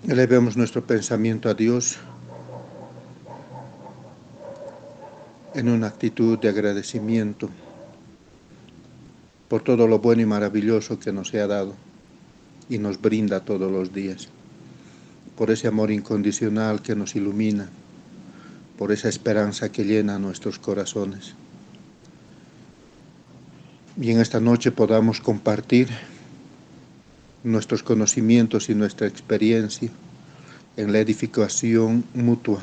Elevemos nuestro pensamiento a Dios en una actitud de agradecimiento por todo lo bueno y maravilloso que nos ha dado y nos brinda todos los días, por ese amor incondicional que nos ilumina, por esa esperanza que llena nuestros corazones. Y en esta noche podamos compartir nuestros conocimientos y nuestra experiencia en la edificación mutua,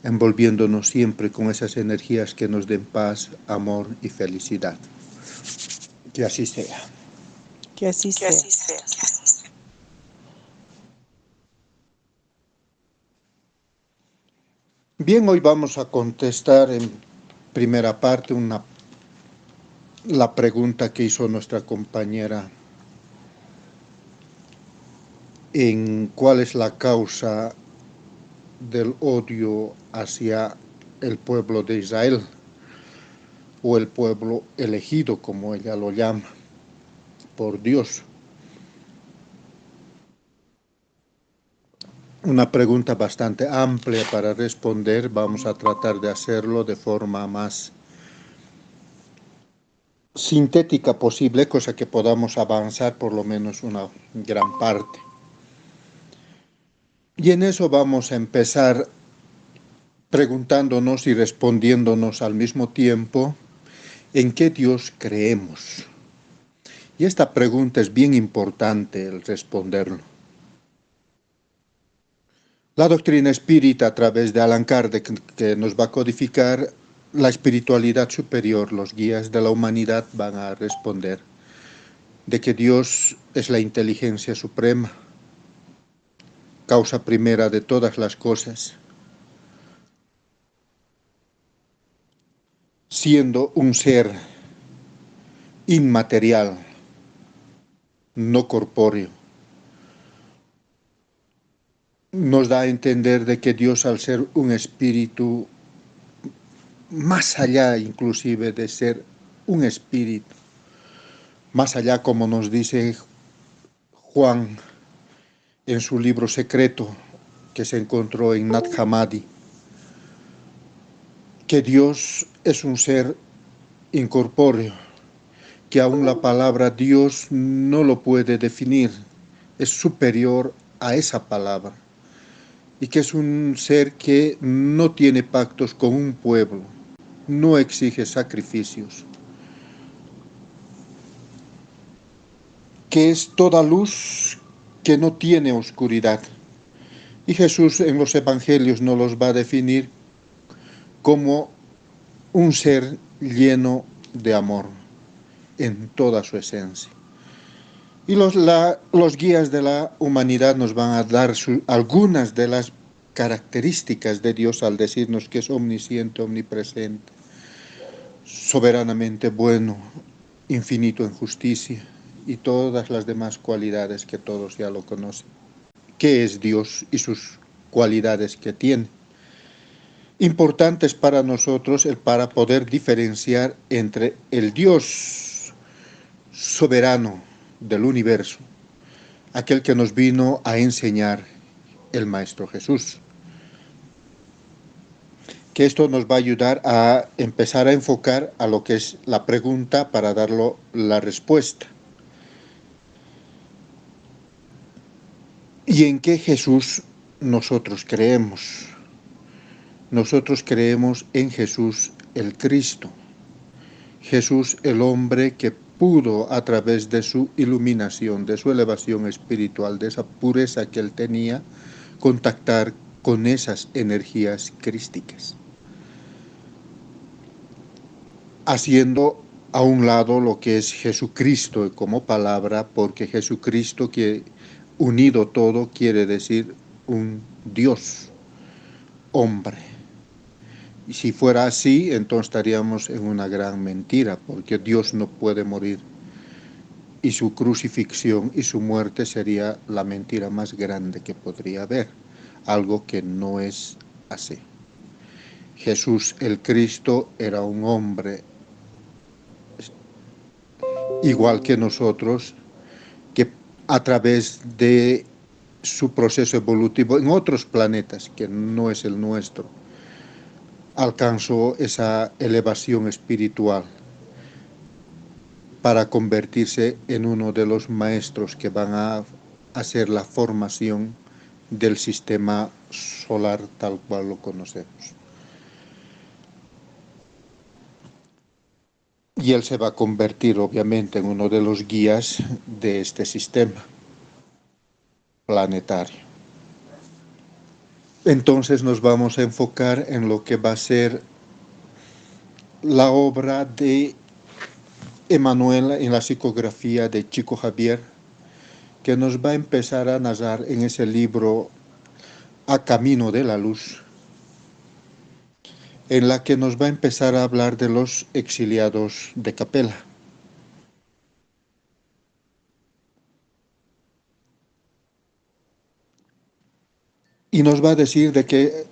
envolviéndonos siempre con esas energías que nos den paz, amor y felicidad. Que así sea. Que así sea. Bien, hoy vamos a contestar en primera parte la pregunta que hizo nuestra compañera en cuál es la causa del odio hacia el pueblo de Israel, o el pueblo elegido, como ella lo llama, por Dios. Una pregunta bastante amplia para responder. Vamos a tratar de hacerlo de forma más sintética posible, cosa que podamos avanzar por lo menos una gran parte. Y en eso vamos a empezar preguntándonos y respondiéndonos al mismo tiempo en qué Dios creemos. Y esta pregunta es bien importante el responderlo. La doctrina espírita, a través de Allan Kardec, que nos va a codificar la espiritualidad superior, los guías de la humanidad van a responder de que Dios es la inteligencia suprema, causa primera de todas las cosas, siendo un ser inmaterial, no corpóreo. Nos da a entender de que Dios, al ser un espíritu, más allá inclusive de ser un espíritu, más allá, como nos dice Juan en su libro secreto que se encontró en Nag Hammadi, que Dios es un ser incorpóreo, que aún la palabra Dios no lo puede definir, es superior a esa palabra, y que es un ser que no tiene pactos con un pueblo, no exige sacrificios, que es toda luz, que no tiene oscuridad. Y Jesús en los evangelios nos los va a definir como un ser lleno de amor en toda su esencia. Y los guías de la humanidad nos van a dar algunas de las características de Dios al decirnos que es omnisciente, omnipresente, soberanamente bueno, infinito en justicia y todas las demás cualidades que todos ya lo conocen. ¿Qué es Dios y sus cualidades que tiene? Importantes para nosotros para poder diferenciar entre el Dios soberano del universo, aquel que nos vino a enseñar el Maestro Jesús. Que esto nos va a ayudar a empezar a enfocar a lo que es la pregunta para darlo la respuesta. ¿Y en qué Jesús nosotros creemos? Nosotros creemos en Jesús el Cristo, Jesús el hombre que pudo, a través de su iluminación, de su elevación espiritual, de esa pureza que él tenía, contactar con esas energías crísticas, haciendo a un lado lo que es Jesucristo como palabra, porque Jesucristo, que unido todo, quiere decir un Dios, hombre. Y si fuera así, entonces estaríamos en una gran mentira, porque Dios no puede morir. Y su crucifixión y su muerte sería la mentira más grande que podría haber, algo que no es así. Jesús el Cristo era un hombre igual que nosotros, que a través de su proceso evolutivo en otros planetas, que no es el nuestro, alcanzó esa elevación espiritual para convertirse en uno de los maestros que van a hacer la formación del sistema solar tal cual lo conocemos. Y él se va a convertir obviamente en uno de los guías de este sistema planetario. Entonces nos vamos a enfocar en lo que va a ser la obra de Emmanuel en la psicografía de Chico Xavier, que nos va a empezar a narrar en ese libro A Camino de la Luz, en la que nos va a empezar a hablar de los exiliados de Capela. Y nos va a decir de que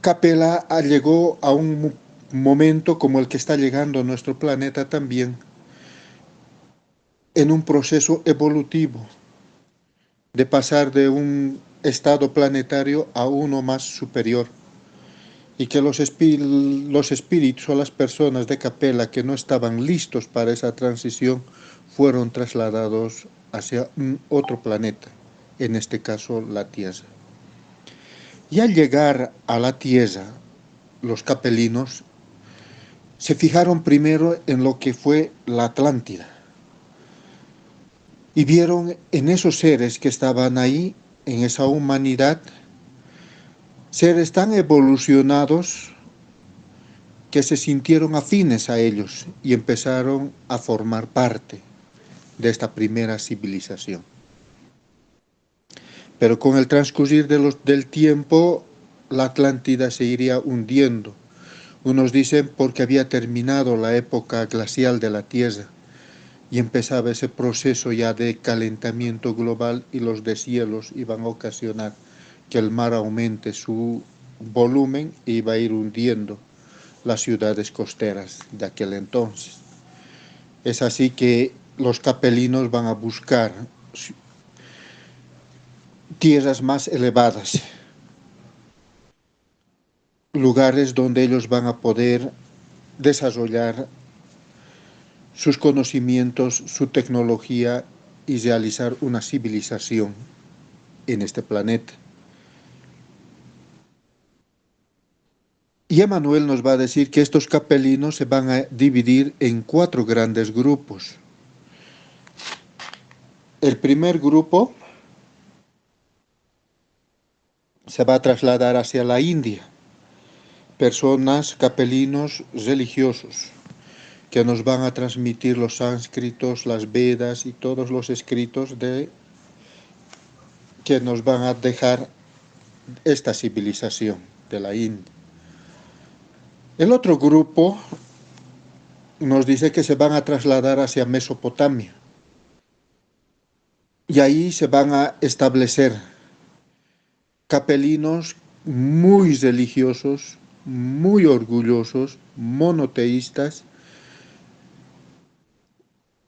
Capela llegó a un momento como el que está llegando a nuestro planeta también, en un proceso evolutivo, de pasar de un estado planetario a uno más superior, y que los espíritus o las personas de Capela que no estaban listos para esa transición fueron trasladados hacia un otro planeta, en este caso la Tierra. Y al llegar a la Tierra, los capelinos se fijaron primero en lo que fue la Atlántida y vieron en esos seres que estaban ahí, en esa humanidad, seres tan evolucionados que se sintieron afines a ellos y empezaron a formar parte de esta primera civilización. Pero con el transcurrir del tiempo, la Atlántida se iría hundiendo. Unos dicen porque había terminado la época glacial de la Tierra y empezaba ese proceso ya de calentamiento global, y los deshielos iban a ocasionar que el mar aumente su volumen e iba a ir hundiendo las ciudades costeras de aquel entonces. Es así que los capelinos van a buscar tierras más elevadas, lugares donde ellos van a poder desarrollar sus conocimientos, su tecnología y realizar una civilización en este planeta. Y Emmanuel nos va a decir que estos capelinos se van a dividir en 4 grandes grupos. El primer grupo se va a trasladar hacia la India, personas, capelinos religiosos, que nos van a transmitir los sánscritos, las Vedas y todos los escritos que nos van a dejar esta civilización de la India. El otro grupo nos dice que se van a trasladar hacia Mesopotamia y ahí se van a establecer capelinos muy religiosos, muy orgullosos, monoteístas,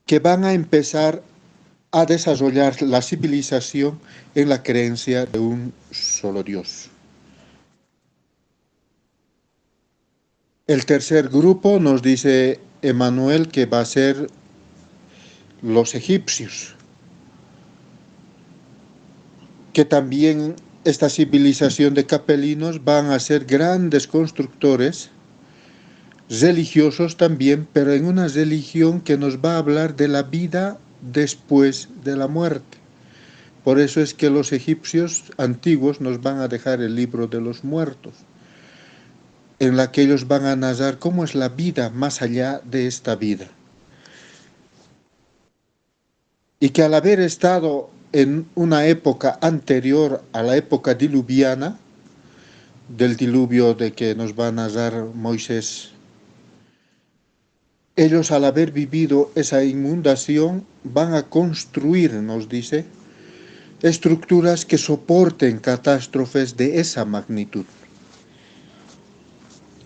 que van a empezar a desarrollar la civilización en la creencia de un solo Dios. El tercer grupo nos dice Emmanuel que va a ser los egipcios, que también esta civilización de capelinos van a ser grandes constructores, religiosos también, pero en una religión que nos va a hablar de la vida después de la muerte. Por eso es que los egipcios antiguos nos van a dejar el libro de los muertos, en la que ellos van a narrar cómo es la vida más allá de esta vida. Y que al haber estado en una época anterior a la época diluviana, del diluvio de que nos va a narrar Moisés, ellos al haber vivido esa inundación van a construir, nos dice, estructuras que soporten catástrofes de esa magnitud.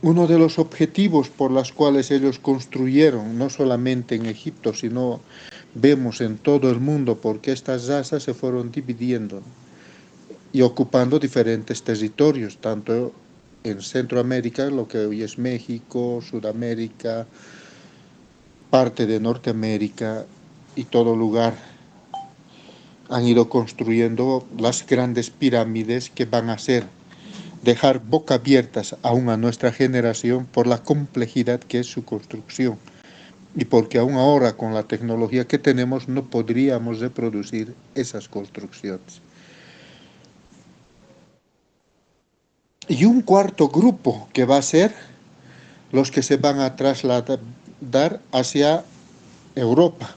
uno de los objetivos por los cuales ellos construyeron, no solamente en Egipto, sino vemos en todo el mundo, porque estas razas se fueron dividiendo y ocupando diferentes territorios, tanto en Centroamérica, lo que hoy es México, Sudamérica, parte de Norteamérica y todo lugar. Han ido construyendo las grandes pirámides que van a ser dejar boca abiertas aún a nuestra generación por la complejidad que es su construcción y porque aún ahora con la tecnología que tenemos no podríamos reproducir esas construcciones. Y un cuarto grupo que va a ser los que se van a trasladar hacia Europa.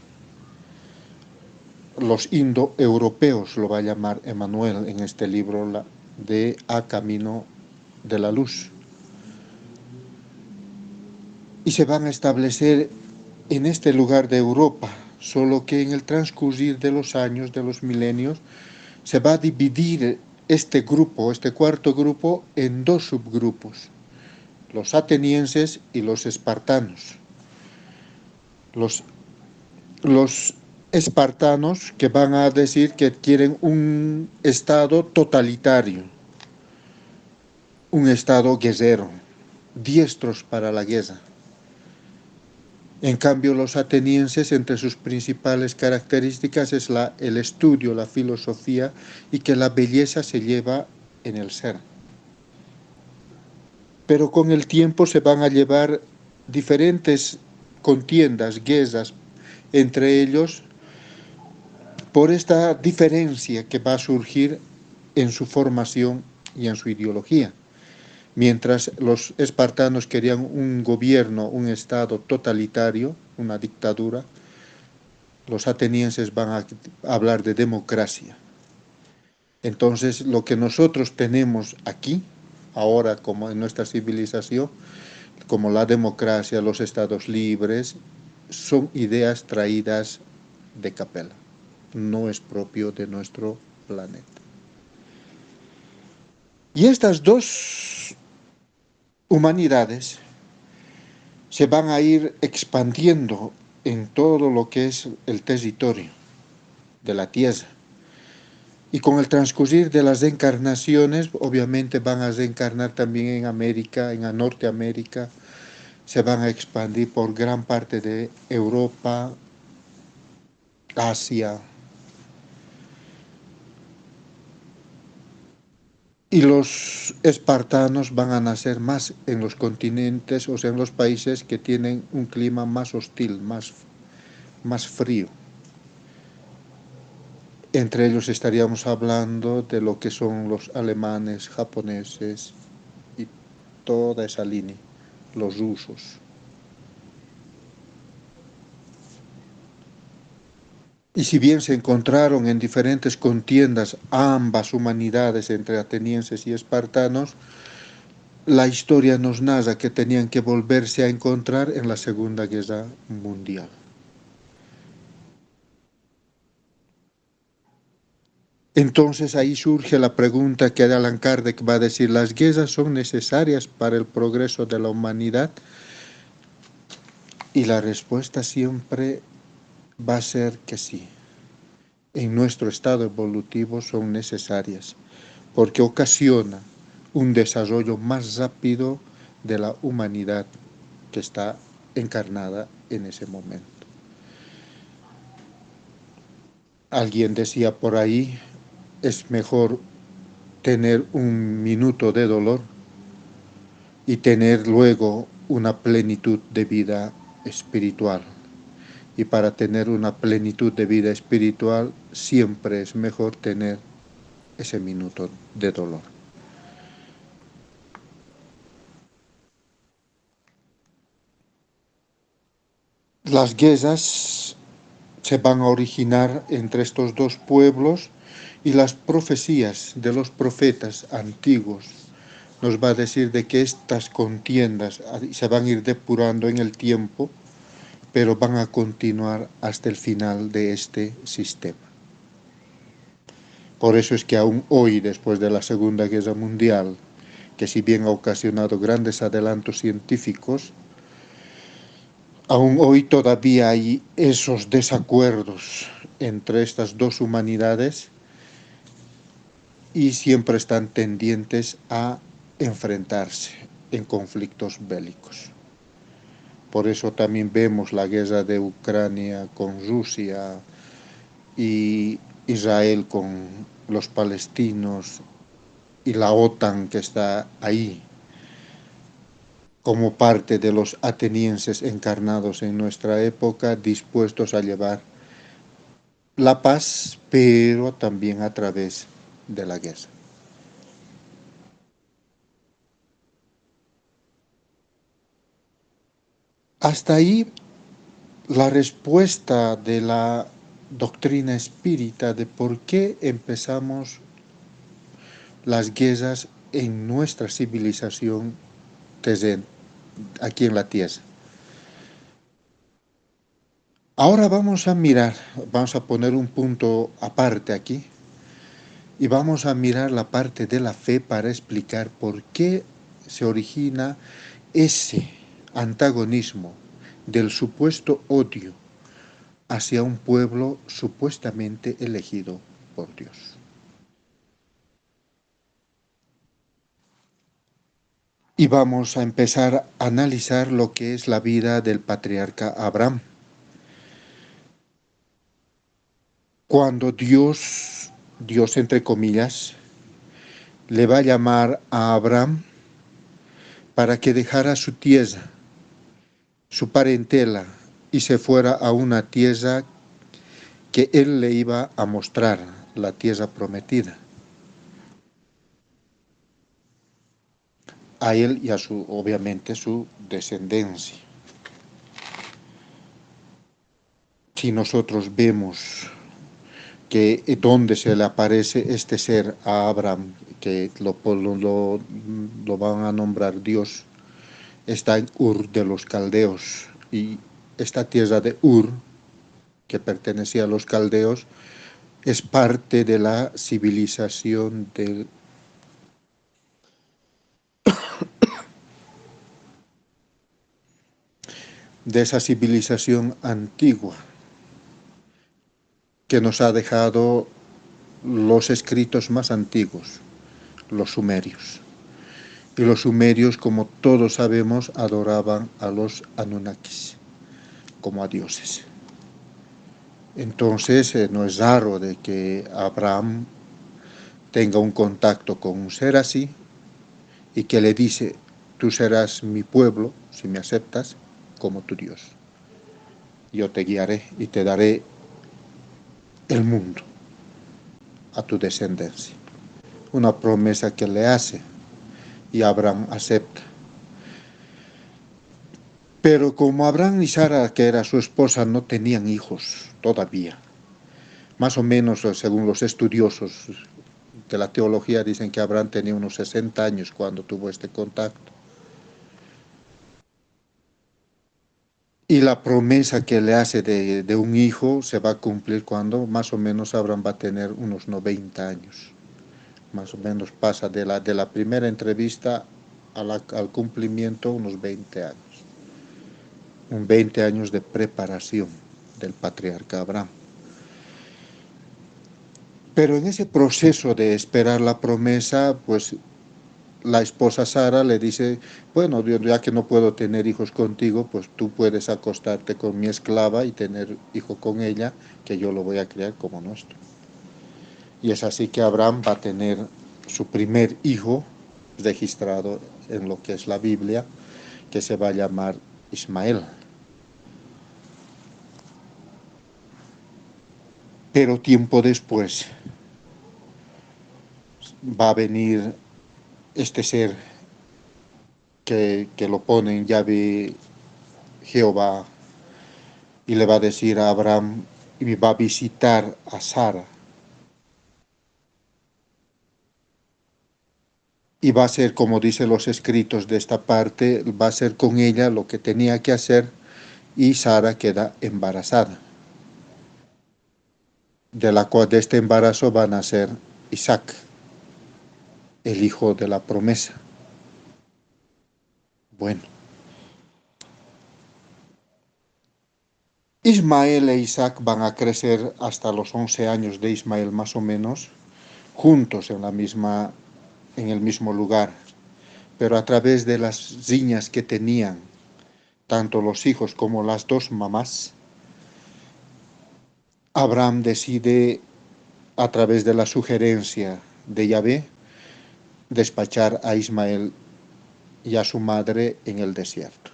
Los indoeuropeos lo va a llamar Emmanuel en este libro de A Camino de la Luz. Y se van a establecer en este lugar de Europa, solo que en el transcurrir de los años, de los milenios, se va a dividir este grupo, este cuarto grupo, en dos subgrupos, los atenienses y los espartanos. Los espartanos que van a decir que quieren un estado totalitario, un estado guerrero, diestros para la guerra. En cambio, los atenienses, entre sus principales características es el estudio, la filosofía y que la belleza se lleva en el ser. Pero con el tiempo se van a llevar diferentes contiendas, guerras, entre ellos, por esta diferencia que va a surgir en su formación y en su ideología. Mientras los espartanos querían un gobierno, un estado totalitario, una dictadura, los atenienses van a hablar de democracia. Entonces, lo que nosotros tenemos aquí, ahora como en nuestra civilización, como la democracia, los estados libres, son ideas traídas de Capella. No es propio de nuestro planeta. Y estas dos humanidades se van a ir expandiendo en todo lo que es el territorio de la Tierra. Y con el transcurrir de las encarnaciones, obviamente van a reencarnar también en América, en Norteamérica, se van a expandir por gran parte de Europa, Asia. Y los espartanos van a nacer más en los continentes, o sea, en los países que tienen un clima más hostil, más frío. Entre ellos estaríamos hablando de lo que son los alemanes, japoneses y toda esa línea, los rusos. Y si bien se encontraron en diferentes contiendas ambas humanidades entre atenienses y espartanos, la historia nos narra que tenían que volverse a encontrar en la Segunda Guerra Mundial. Entonces ahí surge la pregunta que Allan Kardec va a decir, ¿las guerras son necesarias para el progreso de la humanidad? Y la respuesta siempre va a ser que sí. En nuestro estado evolutivo son necesarias, porque ocasiona un desarrollo más rápido de la humanidad que está encarnada en ese momento. Alguien decía por ahí, es mejor tener un minuto de dolor y tener luego una plenitud de vida espiritual. Y para tener una plenitud de vida espiritual siempre es mejor tener ese minuto de dolor. Las guerras se van a originar entre estos dos pueblos y las profecías de los profetas antiguos nos va a decir de que estas contiendas se van a ir depurando en el tiempo, pero van a continuar hasta el final de este sistema. Por eso es que aún hoy, después de la Segunda Guerra Mundial, que si bien ha ocasionado grandes adelantos científicos, aún hoy todavía hay esos desacuerdos entre estas dos humanidades y siempre están tendientes a enfrentarse en conflictos bélicos. Por eso también vemos la guerra de Ucrania con Rusia y Israel con los palestinos y la OTAN que está ahí como parte de los atenienses encarnados en nuestra época, dispuestos a llevar la paz, pero también a través de la guerra. Hasta ahí la respuesta de la doctrina espírita de por qué empezamos las guerras en nuestra civilización aquí en la Tierra. Ahora vamos a poner un punto aparte aquí y vamos a mirar la parte de la fe para explicar por qué se origina ese antagonismo del supuesto odio hacia un pueblo supuestamente elegido por Dios. Y vamos a empezar a analizar lo que es la vida del patriarca Abraham. Cuando Dios entre comillas, le va a llamar a Abraham para que dejara su tierra, su parentela, y se fuera a una tierra que él le iba a mostrar, la tierra prometida. A él y a obviamente, su descendencia. Si nosotros vemos que donde se le aparece este ser a Abraham, que lo van a nombrar Dios, está en Ur de los Caldeos, y esta tierra de Ur, que pertenecía a los caldeos, es parte de la civilización de esa civilización antigua que nos ha dejado los escritos más antiguos, los sumerios. Y los sumerios, como todos sabemos, adoraban a los Anunnakis como a dioses. Entonces no es raro de que Abraham tenga un contacto con un ser así y que le dice: tú serás mi pueblo, si me aceptas, como tu Dios. Yo te guiaré y te daré el mundo a tu descendencia. Una promesa que le hace y Abraham acepta. Pero como Abraham y Sara, que era su esposa, no tenían hijos todavía, más o menos según los estudiosos de la teología dicen que Abraham tenía unos 60 años cuando tuvo este contacto. Y la promesa que le hace de un hijo se va a cumplir cuando más o menos Abraham va a tener unos 90 años. Más o menos pasa de la primera entrevista al cumplimiento unos 20 años. 20 años de preparación del patriarca Abraham. Pero en ese proceso de esperar la promesa, pues la esposa Sara le dice: bueno, ya que no puedo tener hijos contigo, pues tú puedes acostarte con mi esclava y tener hijo con ella, que yo lo voy a criar como nuestro. Y es así que Abraham va a tener su primer hijo registrado en lo que es la Biblia, que se va a llamar Ismael. Pero tiempo después va a venir este ser que lo pone en llave Jehová y le va a decir a Abraham y va a visitar a Sara. Y va a ser, como dicen los escritos de esta parte, va a ser con ella lo que tenía que hacer y Sara queda embarazada. De este embarazo va a nacer Isaac, el hijo de la promesa. Bueno, Ismael e Isaac van a crecer hasta los 11 años de Ismael más o menos, juntos en el mismo lugar, pero a través de las riñas que tenían tanto los hijos como las dos mamás, Abraham decide, a través de la sugerencia de Yahvé, despachar a Ismael y a su madre en el desierto.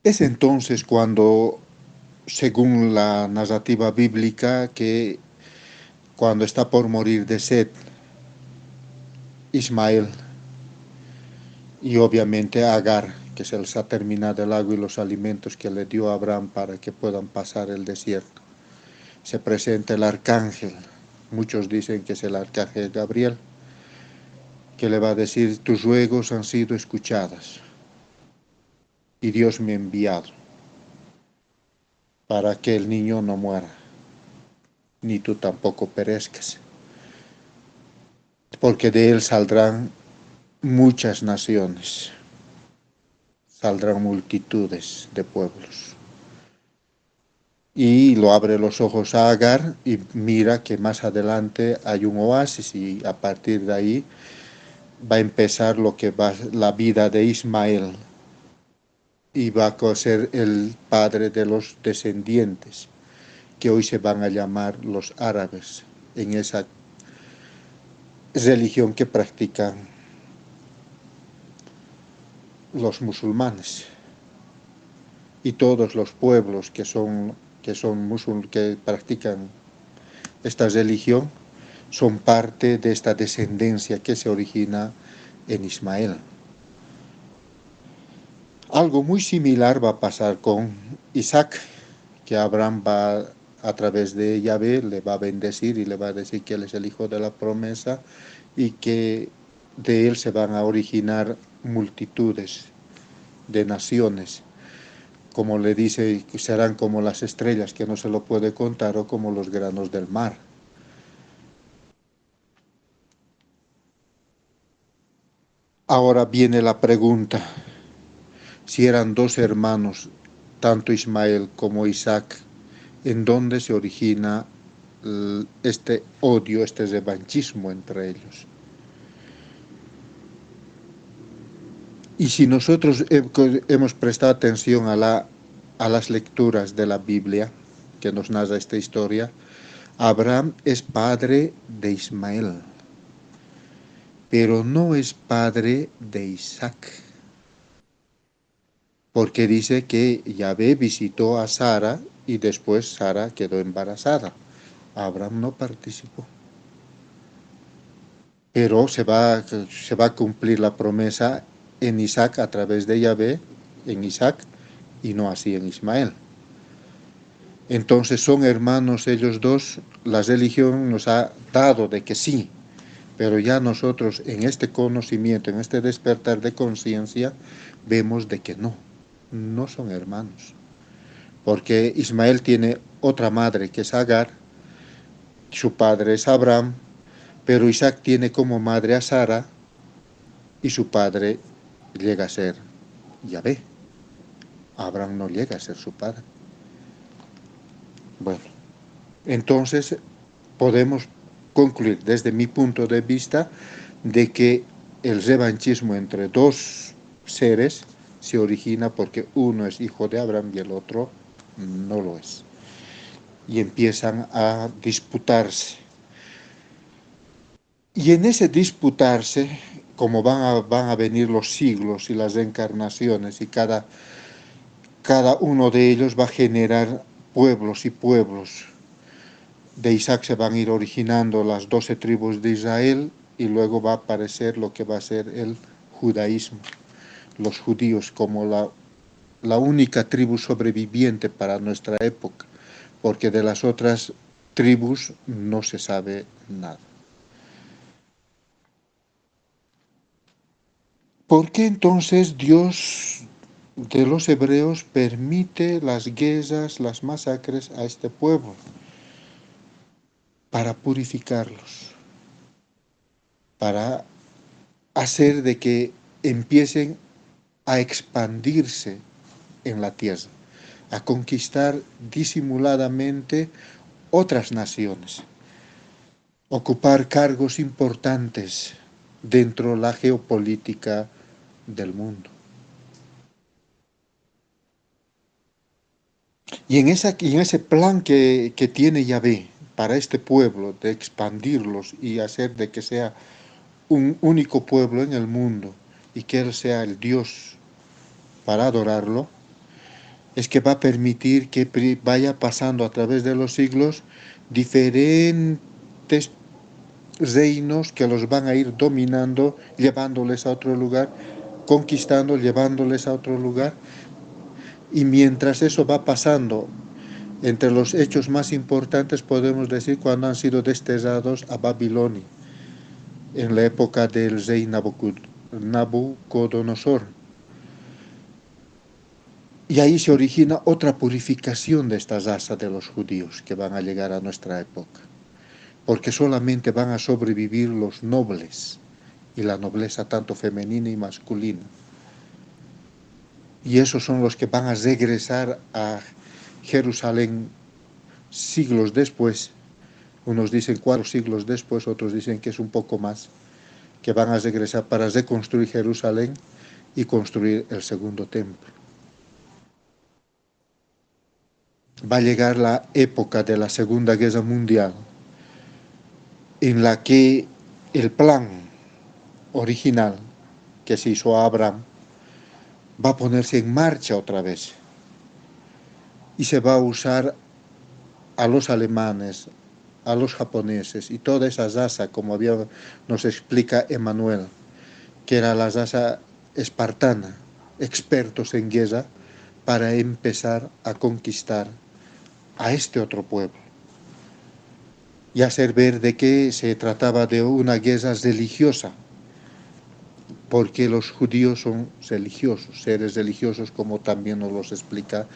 Es entonces cuando, según la narrativa bíblica, que cuando está por morir de sed, Ismael y obviamente Agar, que se les ha terminado el agua y los alimentos que le dio Abraham para que puedan pasar el desierto, se presenta el arcángel. Muchos dicen que es el arcángel Gabriel, que le va a decir: tus ruegos han sido escuchadas y Dios me ha enviado para que el niño no muera, ni tú tampoco perezcas, porque de él saldrán muchas naciones, saldrán multitudes de pueblos. Y lo abre los ojos a Agar y mira que más adelante hay un oasis, y a partir de ahí va a empezar lo que va la vida de Ismael, y va a ser el padre de los descendientes que hoy se van a llamar los árabes, en esa religión que practican los musulmanes, y todos los pueblos que practican esta religión son parte de esta descendencia que se origina en Ismael. Algo muy similar va a pasar con Isaac, que Abraham va, a través de Yahvé, le va a bendecir y le va a decir que él es el hijo de la promesa y que de él se van a originar multitudes de naciones. Como le dice, serán como las estrellas que no se lo puede contar, o como los granos del mar. Ahora viene la pregunta: si eran dos hermanos, tanto Ismael como Isaac, ¿en dónde se origina este odio, este revanchismo entre ellos? Y si nosotros hemos prestado atención a las lecturas de la Biblia que nos narra esta historia, Abraham es padre de Ismael, pero no es padre de Isaac, porque dice que Yahvé visitó a Sara y después Sara quedó embarazada. Abraham no participó. Pero se va a cumplir la promesa en Isaac a través de Yahvé, en Isaac, y no así en Ismael. Entonces, ¿son hermanos ellos dos? La religión nos ha dado de que sí, pero ya nosotros en este conocimiento, en este despertar de conciencia, vemos de que no son hermanos. Porque Ismael tiene otra madre que es Agar, su padre es Abraham, pero Isaac tiene como madre a Sara y su padre llega a ser Yahvé. Abraham no llega a ser su padre. Bueno, entonces podemos concluir desde mi punto de vista de que el revanchismo entre dos seres se origina porque uno es hijo de Abraham y el otro no lo es. Y empiezan a disputarse. Y en ese disputarse, como van a venir los siglos y las reencarnaciones, y cada uno de ellos va a generar pueblos y pueblos. De Isaac se van a ir originando las 12 tribus de Israel, y luego va a aparecer lo que va a ser el judaísmo, los judíos como la única tribu sobreviviente para nuestra época, porque de las otras tribus no se sabe nada. ¿Por qué entonces Dios de los hebreos permite las guerras, las masacres a este pueblo? Para purificarlos. para hacer de que empiecen a expandirse en la tierra, a conquistar disimuladamente otras naciones, ocupar cargos importantes dentro de la geopolítica del mundo. Y en ese plan que tiene Yahvé para este pueblo, de expandirlos y hacer de que sea un único pueblo en el mundo y que Él sea el Dios para adorarlo, es que va a permitir que vaya pasando a través de los siglos diferentes reinos que los van a ir dominando, llevándoles a otro lugar, conquistando, llevándoles a otro lugar. Y mientras eso va pasando, entre los hechos más importantes podemos decir cuando han sido desterrados a Babilonia, en la época del rey Nabucodonosor. Y ahí se origina otra purificación de esta raza de los judíos que van a llegar a nuestra época, porque solamente van a sobrevivir los nobles, y la nobleza tanto femenina y masculina. Y esos son los que van a regresar a Jerusalén siglos después. Unos dicen 4 siglos después, otros dicen que es un poco más, que van a regresar para reconstruir Jerusalén y construir el segundo templo. Va a llegar la época de la Segunda Guerra Mundial, en la que el plan original que se hizo a Abraham va a ponerse en marcha otra vez y se va a usar a los alemanes, a los japoneses y toda esa raza, como nos explica Emmanuel, que era la raza espartana, expertos en guerra, para empezar a conquistar a este otro pueblo y hacer ver de que se trataba de una guerra religiosa, porque los judíos son religiosos, seres religiosos, como también nos los explica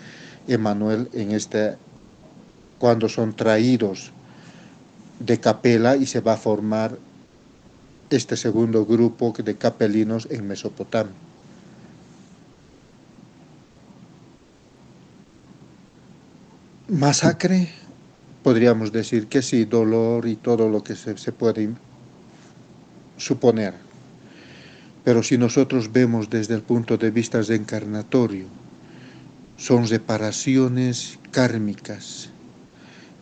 Emmanuel cuando son traídos de Capela y se va a formar este segundo grupo de capelinos en Mesopotamia. Masacre, podríamos decir que sí, dolor y todo lo que se puede suponer. Pero si nosotros vemos desde el punto de vista reencarnatorio, son reparaciones kármicas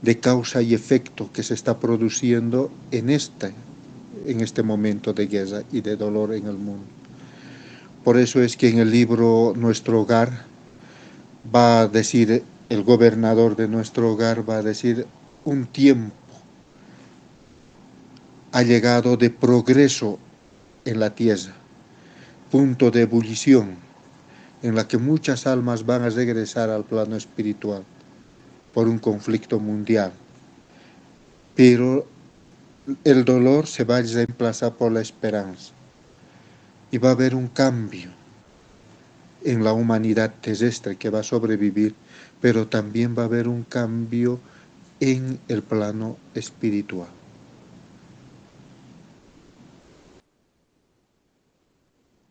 de causa y efecto que se está produciendo en este momento de guerra y de dolor en el mundo. Por eso es que en el libro Nuestro Hogar va a decir, el gobernador de nuestro hogar va a decir, un tiempo ha llegado de progreso en la tierra, punto de ebullición, en la que muchas almas van a regresar al plano espiritual por un conflicto mundial. Pero el dolor se va a reemplazar por la esperanza y va a haber un cambio en la humanidad terrestre que va a sobrevivir, pero también va a haber un cambio en el plano espiritual.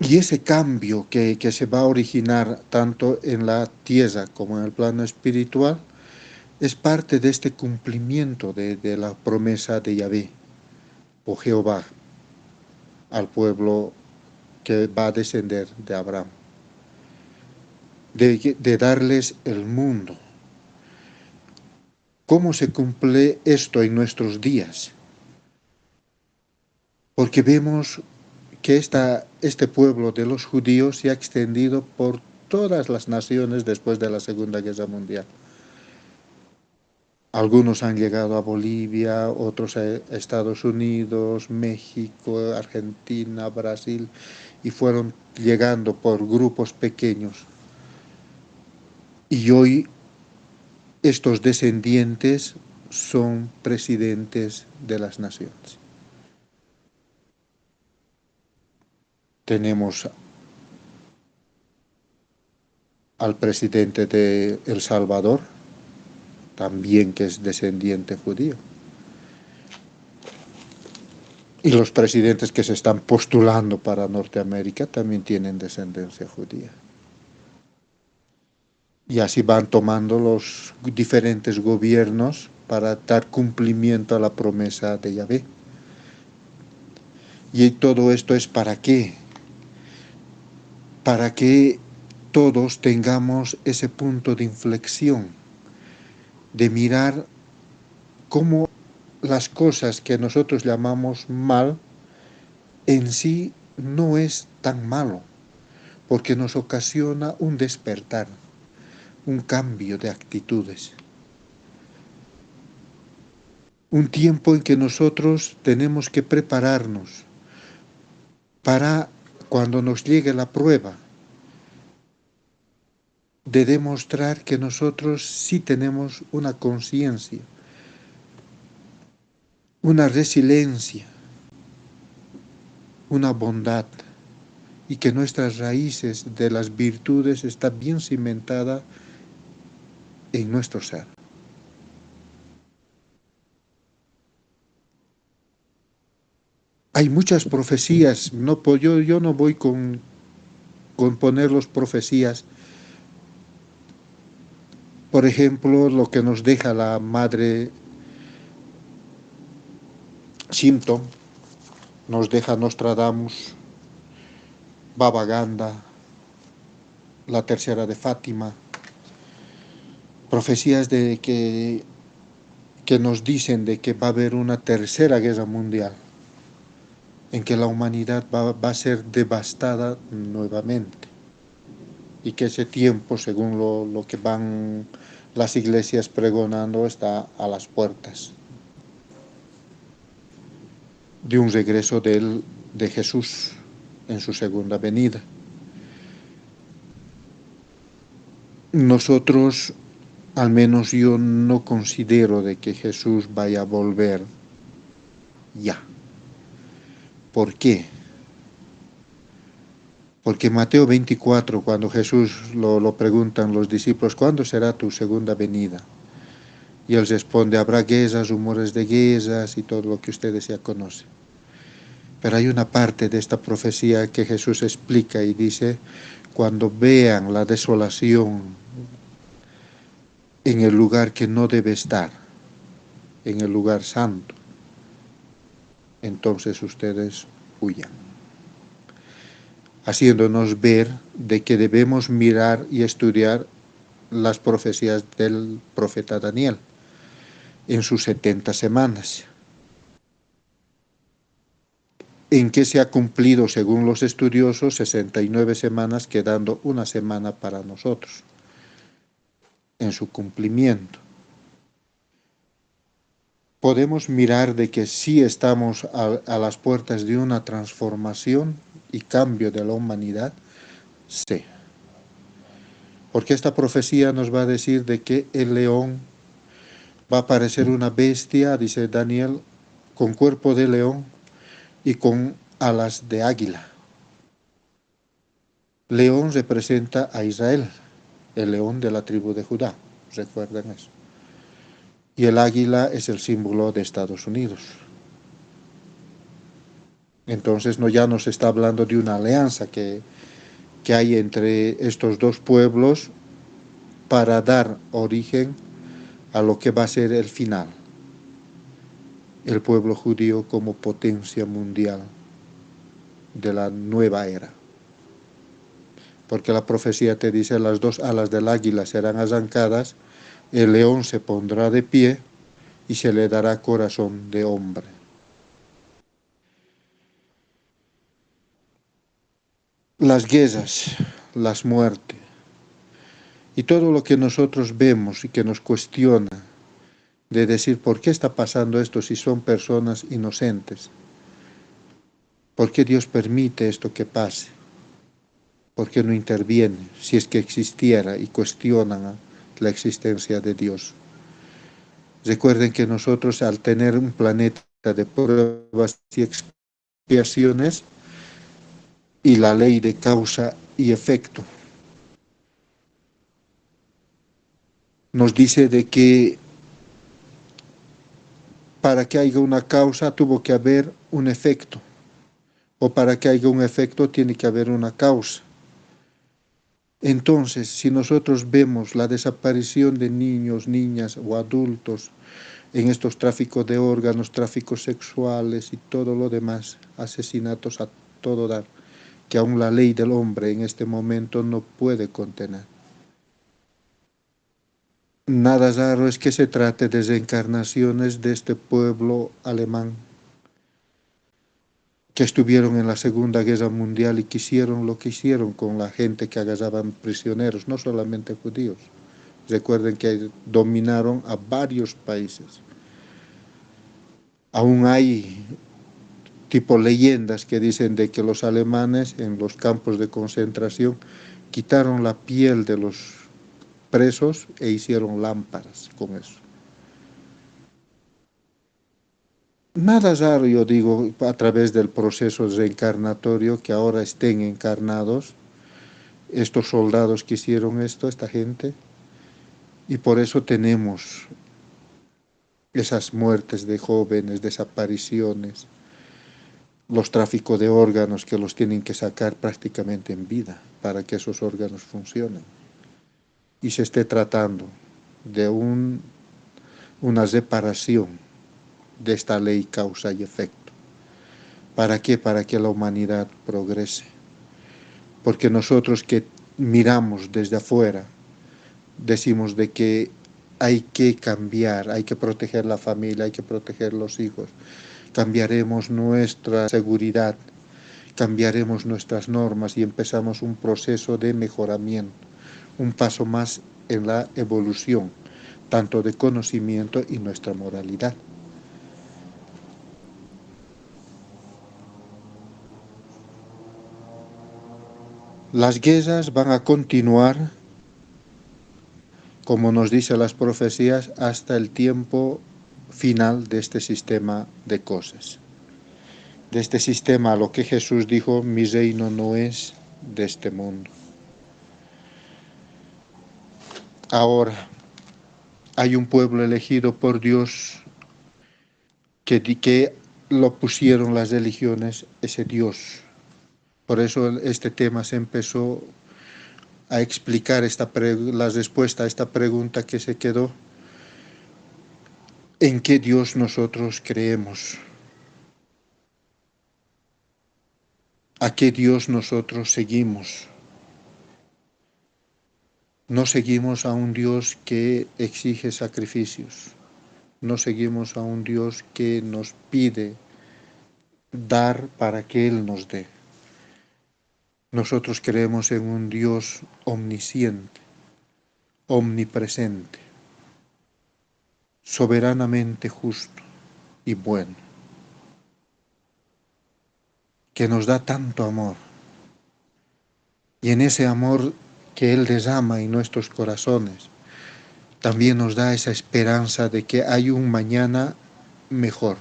Y ese cambio que se va a originar tanto en la tierra como en el plano espiritual es parte de este cumplimiento de la promesa de Yahvé o Jehová al pueblo que va a descender de Abraham, de darles el mundo. ¿Cómo se cumple esto en nuestros días? Porque vemos que este pueblo de los judíos se ha extendido por todas las naciones después de la Segunda Guerra Mundial. Algunos han llegado a Bolivia, otros a Estados Unidos, México, Argentina, Brasil, y fueron llegando por grupos pequeños. Y hoy estos descendientes son presidentes de las naciones. Tenemos al presidente de El Salvador, también que es descendiente judío. Y los presidentes que se están postulando para Norteamérica también tienen descendencia judía. Y así van tomando los diferentes gobiernos para dar cumplimiento a la promesa de Yahvé. Y todo esto es ¿para qué? Para que todos tengamos ese punto de inflexión, de mirar cómo las cosas que nosotros llamamos mal en sí no es tan malo, porque nos ocasiona un despertar, un cambio de actitudes. Un tiempo en que nosotros tenemos que prepararnos para cuando nos llegue la prueba, de demostrar que nosotros sí tenemos una conciencia, una resiliencia, una bondad, y que nuestras raíces de las virtudes están bien cimentadas en nuestro ser. Hay muchas profecías, yo no voy con poner las profecías. Por ejemplo, lo que nos deja la madre Simpson, nos deja Nostradamus, Baba Ganda, la tercera de Fátima, profecías de que nos dicen de que va a haber una tercera guerra mundial, en que la humanidad va a ser devastada nuevamente, y que ese tiempo, según lo que van las iglesias pregonando, está a las puertas de un regreso de Jesús en su segunda venida. Nosotros, al menos yo, no considero de que Jesús vaya a volver ya. ¿Por qué? Porque Mateo 24, cuando Jesús lo preguntan los discípulos, ¿cuándo será tu segunda venida? Y él responde, habrá guerras, rumores de guerras y todo lo que ustedes ya conocen. Pero hay una parte de esta profecía que Jesús explica y dice, cuando vean la desolación en el lugar que no debe estar, en el lugar santo, entonces ustedes huyan, haciéndonos ver de que debemos mirar y estudiar las profecías del profeta Daniel en sus 70 semanas, en que se ha cumplido, según los estudiosos, 69 semanas, quedando una semana para nosotros en su cumplimiento. Podemos mirar de que sí estamos a las puertas de una transformación y cambio de la humanidad, sí. Porque esta profecía nos va a decir de que el león va a parecer una bestia, dice Daniel, con cuerpo de león y con alas de águila. León representa a Israel, el león de la tribu de Judá, recuerden eso. Y el águila es el símbolo de Estados Unidos. Entonces ya nos está hablando de una alianza que hay entre estos dos pueblos para dar origen a lo que va a ser el final, el pueblo judío como potencia mundial de la nueva era. Porque la profecía te dice, las dos alas del águila serán arrancadas, el león se pondrá de pie y se le dará corazón de hombre. Las guerras, las muertes y todo lo que nosotros vemos y que nos cuestiona de decir por qué está pasando esto si son personas inocentes, por qué Dios permite esto que pase, por qué no interviene si es que existiera, y cuestionan la existencia de Dios. Recuerden que nosotros, al tener un planeta de pruebas y expiaciones y la ley de causa y efecto, nos dice de que para que haya una causa tuvo que haber un efecto, o para que haya un efecto tiene que haber una causa. Entonces, si nosotros vemos la desaparición de niños, niñas o adultos en estos tráficos de órganos, tráficos sexuales y todo lo demás, asesinatos a todo dar, que aún la ley del hombre en este momento no puede contener. Nada raro es que se trate de desencarnaciones de este pueblo alemán que estuvieron en la Segunda Guerra Mundial y que hicieron lo que hicieron con la gente que agarraban prisioneros, no solamente judíos. Recuerden que dominaron a varios países. Aún hay tipo leyendas que dicen de que los alemanes en los campos de concentración quitaron la piel de los presos e hicieron lámparas con eso. Nada raro, yo digo, a través del proceso reencarnatorio que ahora estén encarnados estos soldados que hicieron esto, esta gente, y por eso tenemos esas muertes de jóvenes, desapariciones, los tráficos de órganos que los tienen que sacar prácticamente en vida para que esos órganos funcionen. Y se esté tratando de una reparación de esta ley causa y efecto. ¿Para qué? Para que la humanidad progrese. Porque nosotros que miramos desde afuera, decimos de que hay que cambiar, hay que proteger la familia, hay que proteger los hijos. Cambiaremos nuestra seguridad, cambiaremos nuestras normas y empezamos un proceso de mejoramiento, un paso más en la evolución, tanto de conocimiento y nuestra moralidad. Las guerras van a continuar, como nos dicen las profecías, hasta el tiempo final de este sistema de cosas. De este sistema, a lo que Jesús dijo, mi reino no es de este mundo. Ahora, hay un pueblo elegido por Dios que lo pusieron las religiones, ese Dios. Por eso este tema se empezó a explicar la respuesta a esta pregunta que se quedó. ¿En qué Dios nosotros creemos? ¿A qué Dios nosotros seguimos? No seguimos a un Dios que exige sacrificios. No seguimos a un Dios que nos pide dar para que Él nos dé. Nosotros creemos en un Dios omnisciente, omnipresente, soberanamente justo y bueno, que nos da tanto amor. Y en ese amor que Él derrama en nuestros corazones, también nos da esa esperanza de que hay un mañana mejor.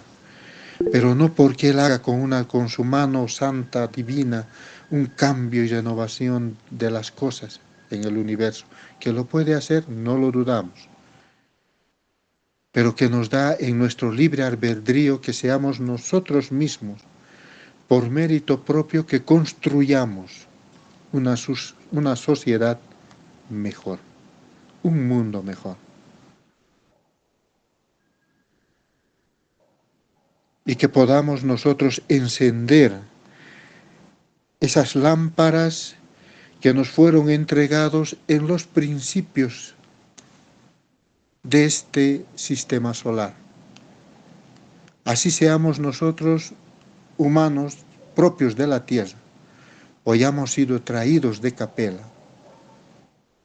Pero no porque Él haga con su mano santa, divina, un cambio y renovación de las cosas en el universo. Que lo puede hacer, no lo dudamos. Pero que nos da en nuestro libre albedrío que seamos nosotros mismos, por mérito propio, que construyamos una sociedad mejor, un mundo mejor. Y que podamos nosotros encender esas lámparas que nos fueron entregados en los principios de este sistema solar. Así seamos nosotros humanos propios de la Tierra, o hayamos sido traídos de Capela,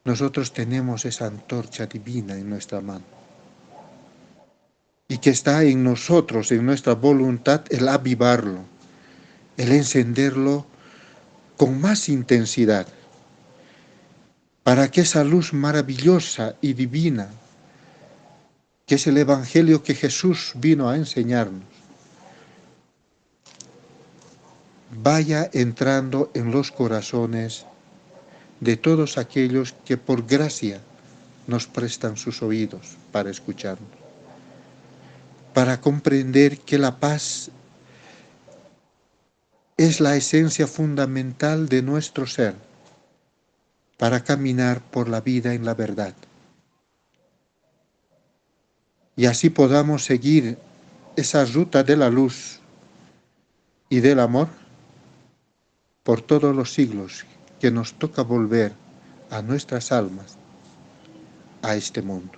nosotros tenemos esa antorcha divina en nuestra mano. Y que está en nosotros, en nuestra voluntad, el avivarlo, el encenderlo con más intensidad, para que esa luz maravillosa y divina, que es el Evangelio que Jesús vino a enseñarnos, vaya entrando en los corazones de todos aquellos que por gracia nos prestan sus oídos para escucharnos, para comprender que la paz es la esencia fundamental de nuestro ser para caminar por la vida en la verdad. Y así podamos seguir esa ruta de la luz y del amor por todos los siglos que nos toca volver a nuestras almas a este mundo.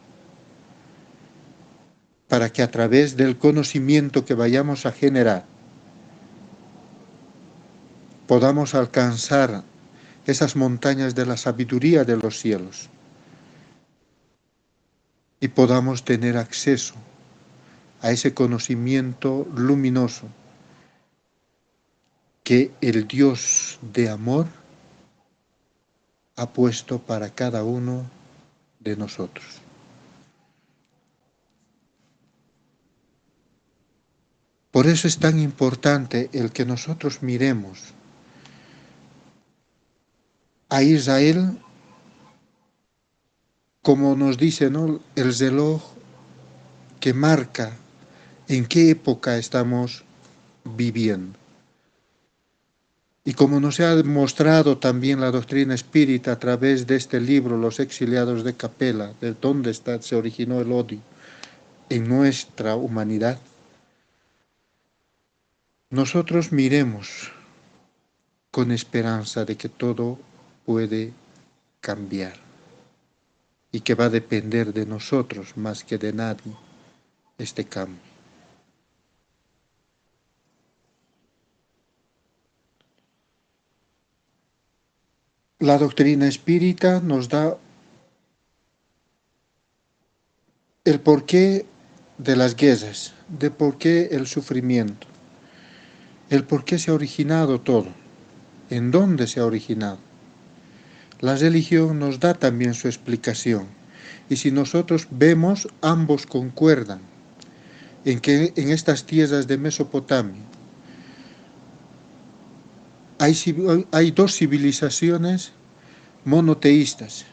Para que a través del conocimiento que vayamos a generar podamos alcanzar esas montañas de la sabiduría de los cielos y podamos tener acceso a ese conocimiento luminoso que el Dios de amor ha puesto para cada uno de nosotros. Por eso es tan importante el que nosotros miremos a Israel, como nos dice, ¿no?, el reloj que marca en qué época estamos viviendo. Y como nos ha mostrado también la doctrina espírita a través de este libro, Los exiliados de Capella, de dónde se originó el odio en nuestra humanidad, nosotros miremos con esperanza de que todo puede cambiar y que va a depender de nosotros más que de nadie este cambio. La doctrina espírita nos da el porqué de las guerras, de por qué el sufrimiento, el por qué se ha originado todo, en dónde se ha originado. La religión nos da también su explicación, y si nosotros vemos, ambos concuerdan en que en estas tierras de Mesopotamia hay dos civilizaciones monoteístas,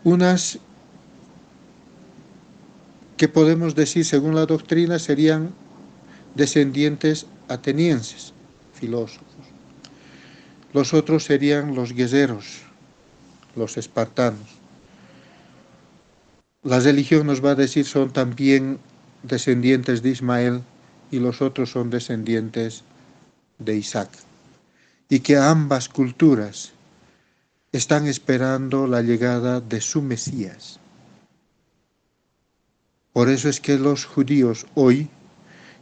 unas que podemos decir, según la doctrina, serían descendientes atenienses, filósofos. Los otros serían los guerreros, los espartanos. La religión nos va a decir son también descendientes de Ismael y los otros son descendientes de Isaac. Y que ambas culturas están esperando la llegada de su Mesías. Por eso es que los judíos hoy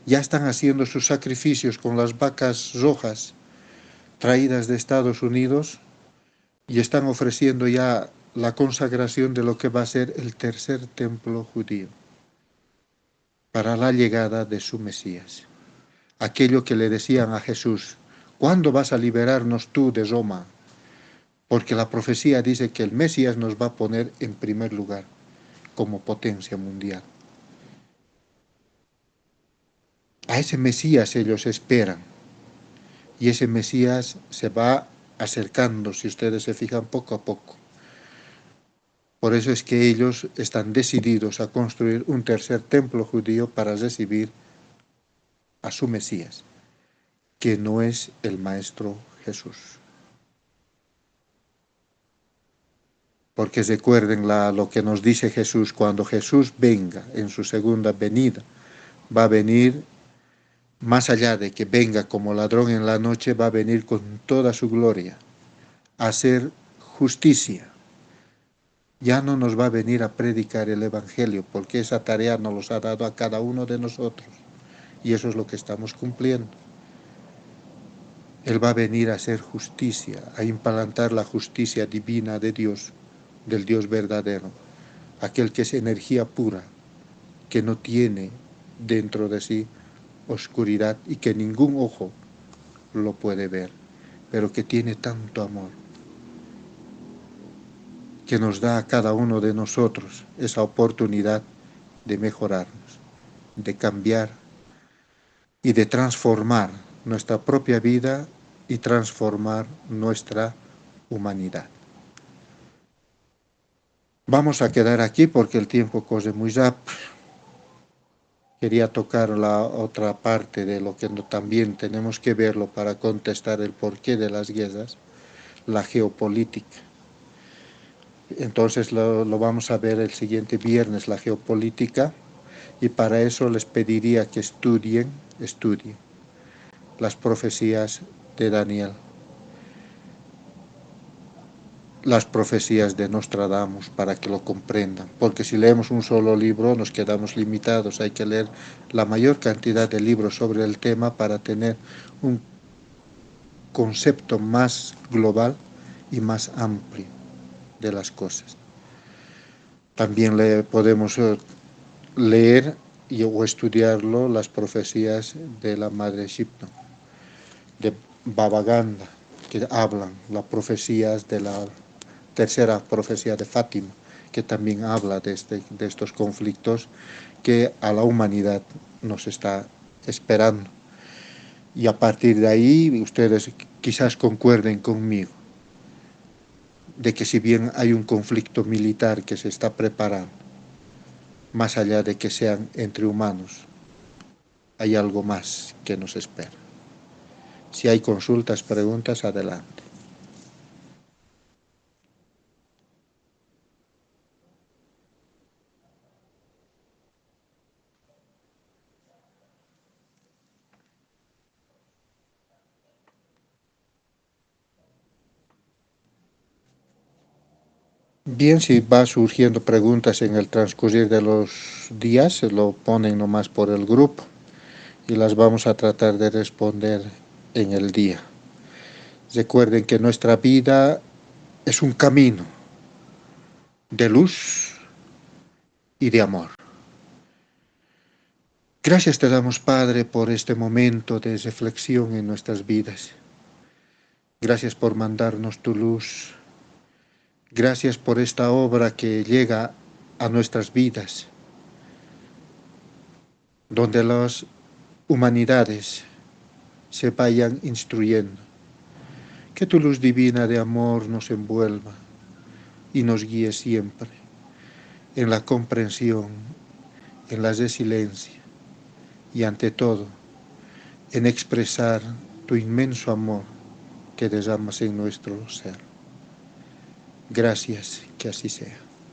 ya están haciendo sus sacrificios con las vacas rojas traídas de Estados Unidos y están ofreciendo ya la consagración de lo que va a ser el tercer templo judío para la llegada de su Mesías. Aquello que le decían a Jesús, ¿cuándo vas a liberarnos tú de Roma? Porque la profecía dice que el Mesías nos va a poner en primer lugar como potencia mundial. A ese Mesías ellos esperan y ese Mesías se va acercando, si ustedes se fijan, poco a poco. Por eso es que ellos están decididos a construir un tercer templo judío para recibir a su Mesías, que no es el Maestro Jesús. Porque recuerden lo que nos dice Jesús, cuando Jesús venga en su segunda venida, va a venir, más allá de que venga como ladrón en la noche, va a venir con toda su gloria a hacer justicia. Ya no nos va a venir a predicar el Evangelio, porque esa tarea nos los ha dado a cada uno de nosotros, y eso es lo que estamos cumpliendo. Él va a venir a hacer justicia, a implantar la justicia divina de Dios, del Dios verdadero, aquel que es energía pura, que no tiene dentro de sí oscuridad y que ningún ojo lo puede ver, pero que tiene tanto amor, que nos da a cada uno de nosotros esa oportunidad de mejorarnos, de cambiar y de transformar nuestra propia vida y transformar nuestra humanidad. Vamos a quedar aquí porque el tiempo corre muy rápido. quería tocar la otra parte de lo que también tenemos que verlo para contestar el porqué de las guerras, la geopolítica. Entonces lo vamos a ver el siguiente viernes, la geopolítica, y para eso les pediría que estudien las profecías de Daniel, las profecías de Nostradamus, para que lo comprendan, porque si leemos un solo libro nos quedamos limitados, hay que leer la mayor cantidad de libros sobre el tema para tener un concepto más global y más amplio de las cosas. También podemos leer o estudiarlo las profecías de la Madre Shipton, de Baba Ganga, que hablan las profecías de la tercera profecía de Fátima, que también habla de estos conflictos que a la humanidad nos está esperando. Y a partir de ahí ustedes quizás concuerden conmigo de que si bien hay un conflicto militar que se está preparando, más allá de que sean entre humanos, hay algo más que nos espera. Si hay consultas, preguntas, adelante. Bien, si va surgiendo preguntas en el transcurrir de los días, se lo ponen nomás por el grupo y las vamos a tratar de responder en el día. Recuerden que nuestra vida es un camino de luz y de amor. Gracias te damos, Padre, por este momento de reflexión en nuestras vidas. Gracias por mandarnos tu luz. Gracias por esta obra que llega a nuestras vidas, donde las humanidades se vayan instruyendo. Que tu luz divina de amor nos envuelva y nos guíe siempre en la comprensión, en la resiliencia y ante todo en expresar tu inmenso amor que derramas en nuestro ser. Gracias, que así sea.